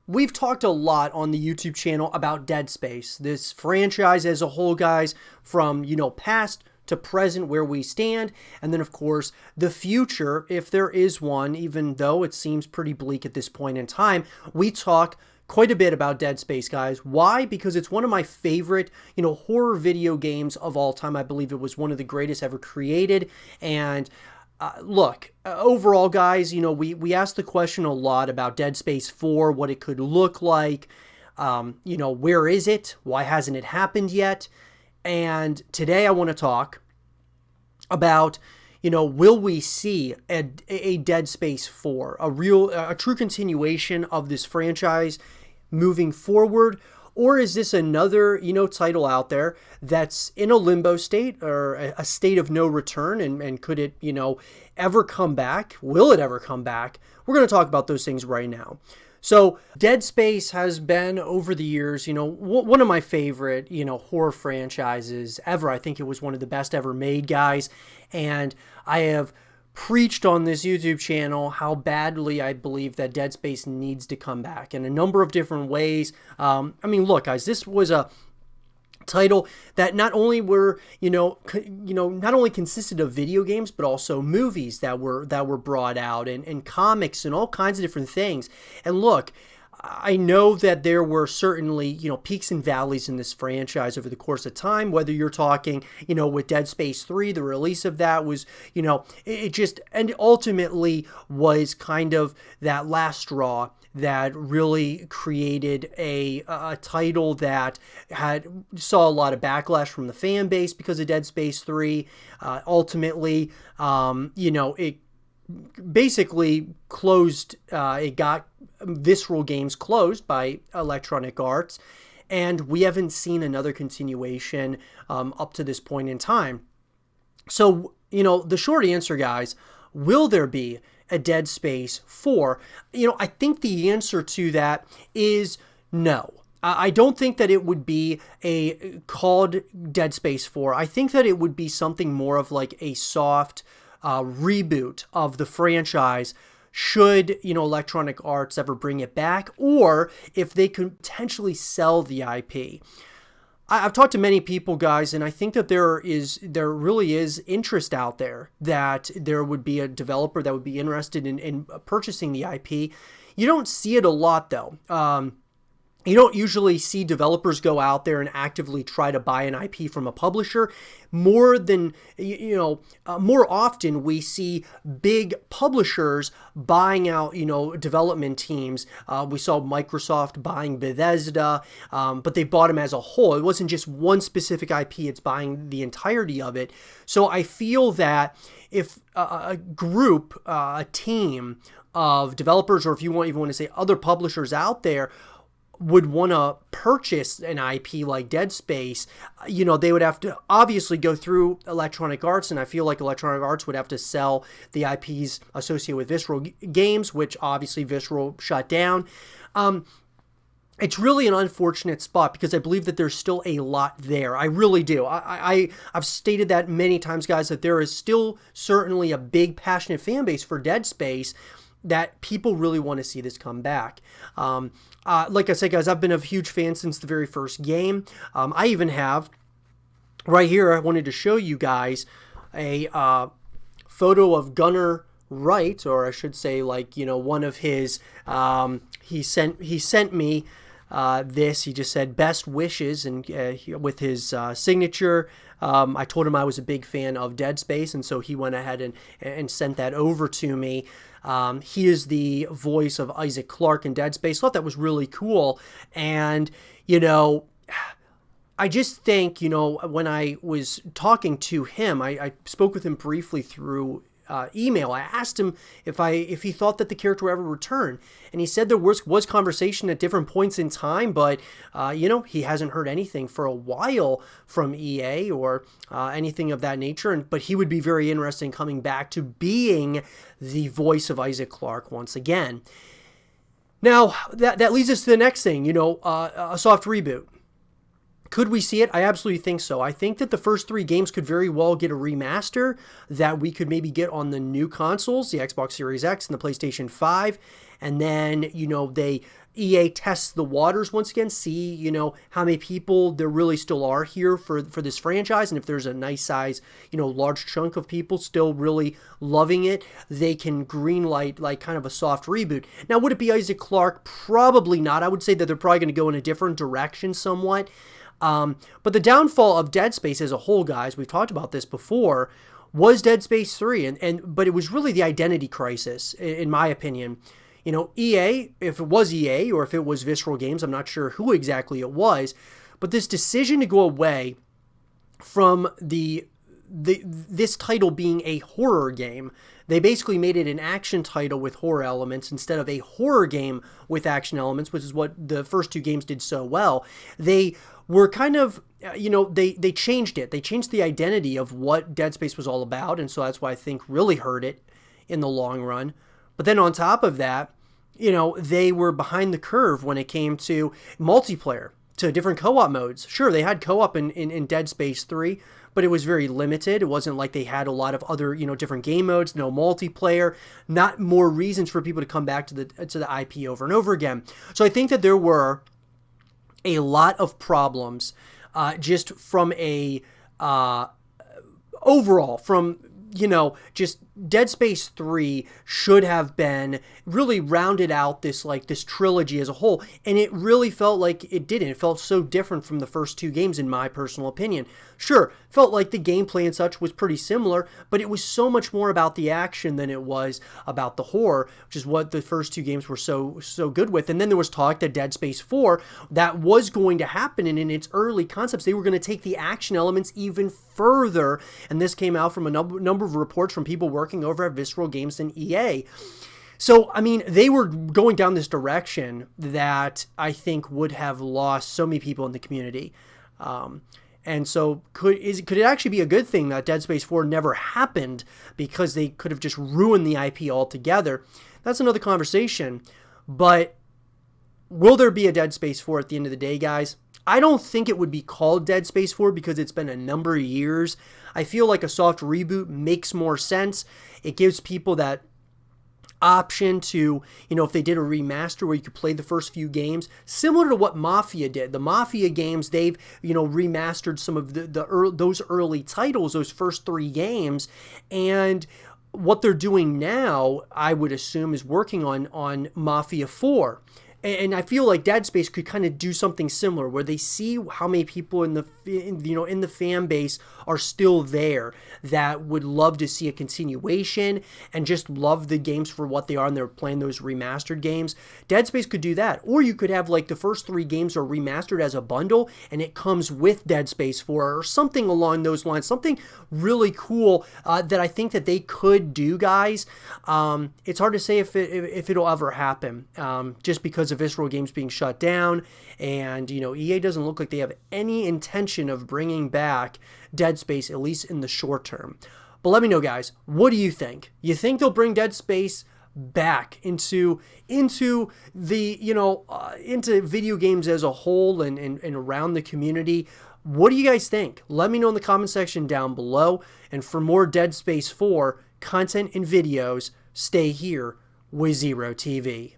We've talked a lot on the YouTube channel about Dead Space, this franchise as a whole, guys, from, past to present where we stand, and then, of course, the future, if there is one, even though it seems pretty bleak at this point in time. We talk quite a bit about Dead Space, guys. Why? Because it's one of my favorite, horror video games of all time. I believe it was one of the greatest ever created, and look, overall, guys, we asked the question a lot about Dead Space 4, what it could look like, where is it? Why hasn't it happened yet? And today I want to talk about, will we see a Dead Space 4, a true continuation of this franchise moving forward? Or is this another, title out there that's in a limbo state or a state of no return? And could it, ever come back? Will it ever come back? We're going to talk about those things right now. So Dead Space has been, over the years, one of my favorite, horror franchises ever. I think it was one of the best ever made, guys. And I have preached on this YouTube channel how badly I believe that Dead Space needs to come back in a number of different ways. Look, guys, this was a title that not only were, not only consisted of video games, but also movies that were brought out and comics and all kinds of different things. And look, I know that there were certainly, peaks and valleys in this franchise over the course of time, whether you're talking, with Dead Space 3, the release of that was, it just, and ultimately was kind of that last straw that really created a title that saw a lot of backlash from the fan base because of Dead Space 3. Ultimately, it basically closed, it got Visceral Games closed by Electronic Arts, and we haven't seen another continuation up to this point in time. So, the short answer, guys, will there be a Dead Space 4? I think the answer to that is no. I don't think that it would be called Dead Space 4. I think that it would be something more of like a soft reboot of the franchise, should, Electronic Arts ever bring it back, or if they could potentially sell the IP. I've talked to many people, guys, and I think that there really is interest out there that there would be a developer that would be interested in purchasing the IP. You don't see it a lot, though. You don't usually see developers go out there and actively try to buy an IP from a publisher. More often we see big publishers buying out, development teams. We saw Microsoft buying Bethesda, but they bought them as a whole. It wasn't just one specific IP, it's buying the entirety of it. So I feel that if a group, a team of developers, or if you even want to say other publishers out there, would want to purchase an IP like Dead Space, they would have to obviously go through Electronic Arts, and I feel like Electronic Arts would have to sell the IPs associated with Visceral Games, which obviously Visceral shut down. It's really an unfortunate spot because I believe that there's still a lot there. I really do. I've stated that many times, guys, that there is still certainly a big, passionate fan base for Dead Space, that people really want to see this come back. Like I said, guys, I've been a huge fan since the very first game. I even have, right here, I wanted to show you guys a photo of Gunnar Wright, or I should say, one of his, he sent me this. He just said best wishes, and with his signature. I told him I was a big fan of Dead Space, and so he went ahead and sent that over to me. He is the voice of Isaac Clarke in Dead Space. Thought that was really cool. And, I just think, when I was talking to him, I spoke with him briefly through email. I asked him if he thought that the character would ever return, and he said there was conversation at different points in time, but he hasn't heard anything for a while from EA or anything of that nature. But he would be very interested in coming back to being the voice of Isaac Clarke once again. Now that leads us to the next thing. A soft reboot. Could we see it? I absolutely think so. I think that the first 3 games could very well get a remaster that we could maybe get on the new consoles, the Xbox Series X and the PlayStation 5. And then, they EA tests the waters once again, see, how many people there really still are here for this franchise. And if there's a nice size, large chunk of people still really loving it, they can greenlight like kind of a soft reboot. Now, would it be Isaac Clarke? Probably not. I would say that they're probably going to go in a different direction somewhat. But the downfall of Dead Space as a whole, guys, we've talked about this before, was Dead Space 3. But it was really the identity crisis, in my opinion. EA, if it was EA or if it was Visceral Games, I'm not sure who exactly it was, but this decision to go away from this title being a horror game, they basically made it an action title with horror elements instead of a horror game with action elements, which is what the first two games did so well. They were kind of, they changed it. They changed the identity of what Dead Space was all about, and so that's why I think really hurt it in the long run. But then on top of that, they were behind the curve when it came to multiplayer, to different co-op modes. Sure, they had co-op in Dead Space 3, but it was very limited. It wasn't like they had a lot of other, different game modes, no multiplayer, not more reasons for people to come back to the IP over and over again. So I think that there were a lot of problems just from a overall, from just Dead Space 3 should have been really rounded out this trilogy as a whole, and it really felt like it didn't. It felt so different from the first two games, in my personal opinion. Sure, felt like the gameplay and such was pretty similar, but it was so much more about the action than it was about the horror, which is what the first two games were so good with. And then there was talk that Dead Space 4, that was going to happen, and in its early concepts, they were going to take the action elements even further, and this came out from a number of reports from people working over at Visceral Games and EA. So, I mean, they were going down this direction that I think would have lost so many people in the community. And so could it actually be a good thing that Dead Space 4 never happened because they could have just ruined the IP altogether? That's another conversation. But will there be a Dead Space 4 at the end of the day, guys? I don't think it would be called Dead Space 4 because it's been a number of years. I feel like a soft reboot makes more sense. It gives people that option to, if they did a remaster where you could play the first few games, similar to what Mafia did. The Mafia games, they've, remastered some of those early titles, those first three games, and what they're doing now, I would assume, is working on Mafia 4. And I feel like Dead Space could kind of do something similar, where they see how many people in the fan base are still there that would love to see a continuation and just love the games for what they are, and they're playing those remastered games. Dead Space could do that, or you could have like the first three games are remastered as a bundle, and it comes with Dead Space 4 or something along those lines. Something really cool that I think that they could do, guys. It's hard to say if it'll ever happen, just because of Visceral Games being shut down, and EA doesn't look like they have any intention of bringing back Dead Space, at least in the short term. But let me know, guys, what do you think? You think they'll bring Dead Space back into the into video games as a whole and around the community? What do you guys think? Let me know in the comment section down below. And for more Dead Space 4 content and videos, stay here with Zero TV.